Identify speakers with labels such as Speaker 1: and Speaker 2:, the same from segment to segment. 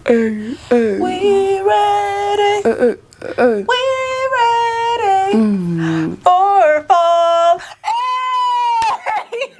Speaker 1: We ready. We ready for fall. Hey!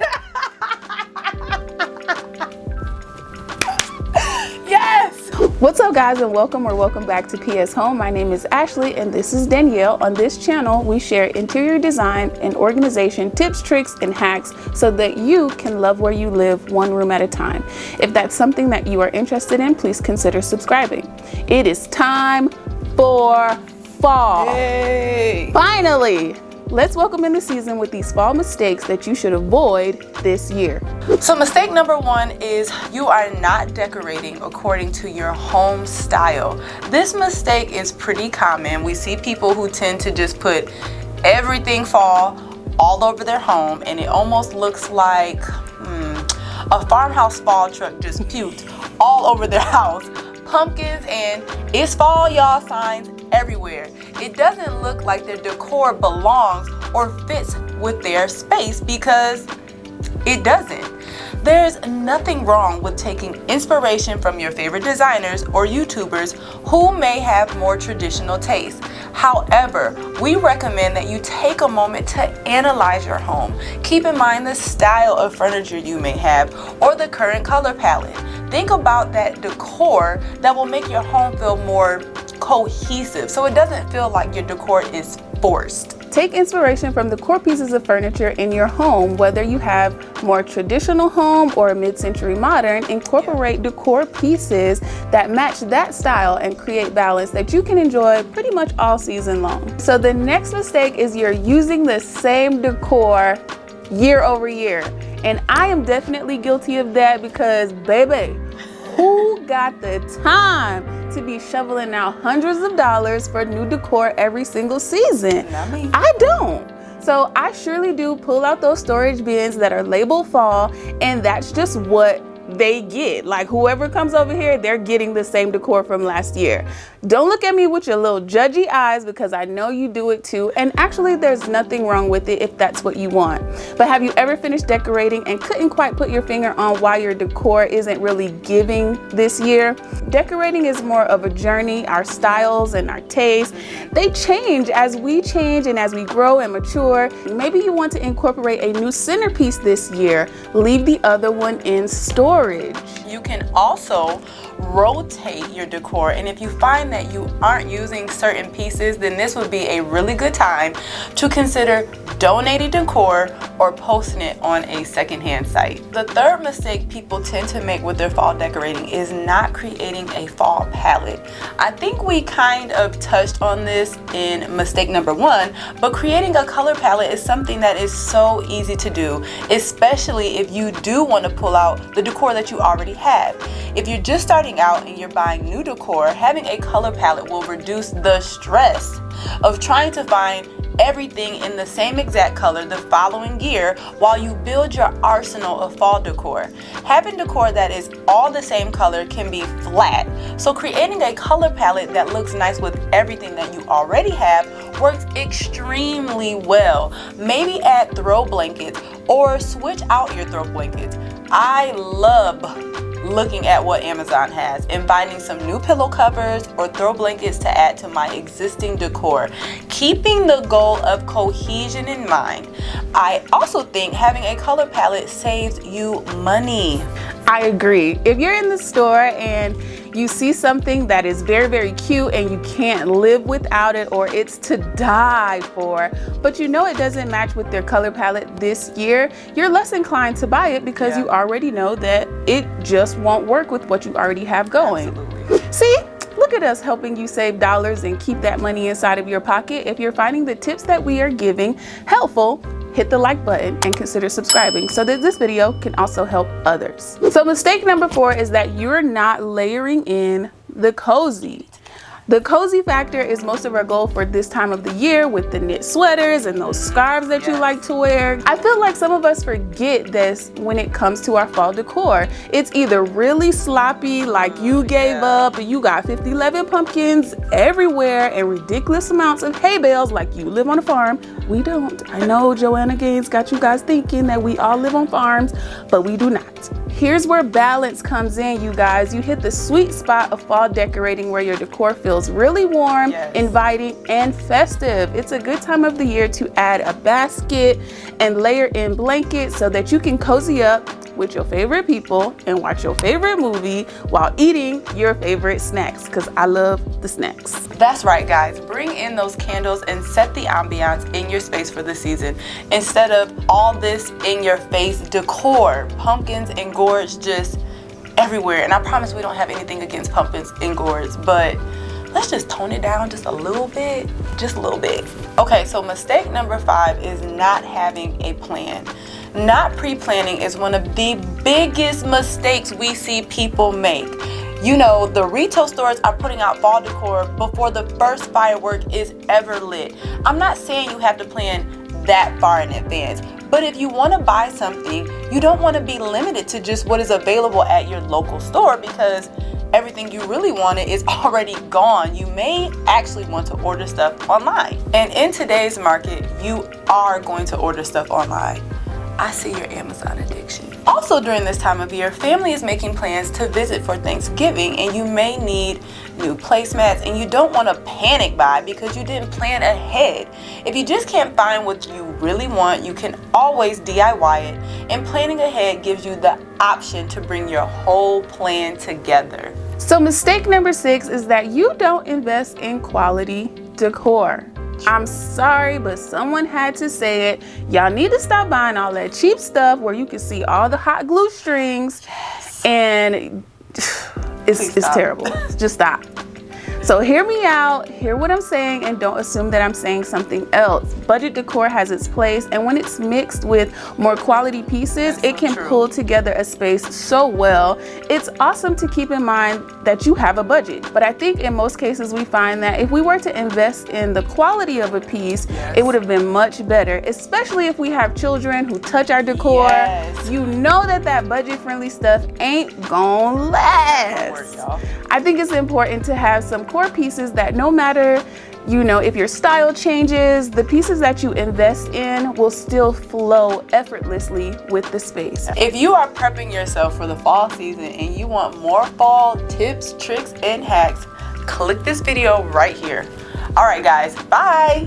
Speaker 1: Yes!
Speaker 2: What's up, guys, and welcome back to PS Home. My name is Ashley and this is Danielle. On this channel, we share interior design and organization tips, tricks, and hacks so that you can love where you live one room at a time. If that's something that you are interested in, please consider subscribing. It is time for fall.
Speaker 1: Yay!
Speaker 2: Finally! Let's welcome in the season with these fall mistakes that you should avoid this year.
Speaker 1: So mistake number one is you are not decorating according to your home style. This mistake is pretty common. We see people who tend to just put everything fall all over their home, and it almost looks like a farmhouse fall truck just puked all over their house. Pumpkins and "it's fall, y'all" signs everywhere. It doesn't look like their decor belongs or fits with their space because it doesn't. There's nothing wrong with taking inspiration from your favorite designers or YouTubers who may have more traditional tastes. However, we recommend that you take a moment to analyze your home. Keep in mind the style of furniture you may have or the current color palette. Think about that decor that will make your home feel more cohesive, so it doesn't feel like your decor is forced.
Speaker 2: Take inspiration from the core pieces of furniture in your home, whether you have more traditional home or mid-century modern. Incorporate decor pieces that match that style and create balance that you can enjoy pretty much all season long. So the next mistake is you're using the same decor year over year. And I am definitely guilty of that because, baby, who got the time to be shoveling out hundreds of dollars for new decor every single season?
Speaker 1: Not me.
Speaker 2: I don't. So I surely do pull out those storage bins that are labeled fall, and that's just what they get. Like, whoever comes over here, they're getting the same decor from last year. Don't look at me with your little judgy eyes because I know you do it too. And actually, there's nothing wrong with it if that's what you want. But have you ever finished decorating and couldn't quite put your finger on why your decor isn't really giving this year? Decorating is more of a journey. Our styles and our tastes, they change as we change and as we grow and mature. Maybe you want to incorporate a new centerpiece this year. Leave the other one in storage.
Speaker 1: You can also rotate your decor, and if you find that you aren't using certain pieces, then this would be a really good time to consider donating decor or posting it on a secondhand site. The third mistake people tend to make with their fall decorating is not creating a fall palette. I think we kind of touched on this in mistake number one, but creating a color palette is something that is so easy to do, especially if you do want to pull out the decor that you already have. If you're just starting out and you're buying new decor, having a color palette will reduce the stress of trying to find everything in the same exact color the following year while you build your arsenal of fall decor. Having decor that is all the same color can be flat, so creating a color palette that looks nice with everything that you already have works extremely well. Maybe add throw blankets or switch out your throw blankets. I love looking at what Amazon has and finding some new pillow covers or throw blankets to add to my existing decor, keeping the goal of cohesion in mind. I also think having a color palette saves you money.
Speaker 2: I agree. If you're in the store and you see something that is very, very cute and you can't live without it, or it's to die for, but you know it doesn't match with their color palette this year, you're less inclined to buy it because you already know that it just won't work with what you already have going.
Speaker 1: Absolutely.
Speaker 2: See? Look at us helping you save dollars and keep that money inside of your pocket. If you're finding the tips that we are giving helpful, hit the like button and consider subscribing so that this video can also help others. So mistake number 4 is that you're not layering in the cozy. The cozy factor is most of our goal for this time of the year with the knit sweaters and those scarves that you like to wear. I feel like some of us forget this when it comes to our fall decor. It's either really sloppy, like you gave up and you got 50-11 pumpkins everywhere and ridiculous amounts of hay bales like you live on a farm. We don't. I know Joanna Gaines got you guys thinking that we all live on farms, but we do not. Here's where balance comes in, you guys. You hit the sweet spot of fall decorating where your decor feels really warm, inviting, and festive. It's a good time of the year to add a basket and layer in blankets so that you can cozy up with your favorite people and watch your favorite movie while eating your favorite snacks, because I love the snacks.
Speaker 1: That's right, guys. Bring in those candles and set the ambiance in your space for the season instead of all this in your face decor, pumpkins and gourds just everywhere. And I promise we don't have anything against pumpkins and gourds, but let's just tone it down just a little bit, just a little bit. Okay, so mistake number 5 is not having a plan. Not pre-planning is one of the biggest mistakes we see people make. You know, the retail stores are putting out fall decor before the first firework is ever lit. I'm not saying you have to plan that far in advance, but if you want to buy something, you don't want to be limited to just what is available at your local store, because everything you really wanted is already gone. You may actually want to order stuff online. And in today's market, you are going to order stuff online. I see your Amazon addiction. Also during this time of year, family is making plans to visit for Thanksgiving, and you may need new placemats, and you don't want to panic buy because you didn't plan ahead. If you just can't find what you really want, you can always DIY it, and planning ahead gives you the option to bring your whole plan together.
Speaker 2: So mistake number 6 is that you don't invest in quality decor. I'm sorry, but someone had to say it. Y'all need to stop buying all that cheap stuff where you can see all the hot glue strings, and it's terrible. Just stop. So hear me out, hear what I'm saying, and don't assume that I'm saying something else. Budget decor has its place, and when it's mixed with more quality pieces, it can pull together a space so well. It's awesome to keep in mind that you have a budget, but I think in most cases we find that if we were to invest in the quality of a piece, it would have been much better, especially if we have children who touch our decor. You know that budget-friendly stuff ain't gonna last. I think it's important to have some core pieces that no matter, you know, if your style changes, the pieces that you invest in will still flow effortlessly with the space.
Speaker 1: If you are prepping yourself for the fall season and you want more fall tips, tricks, and hacks, click this video right here. All right, guys, bye.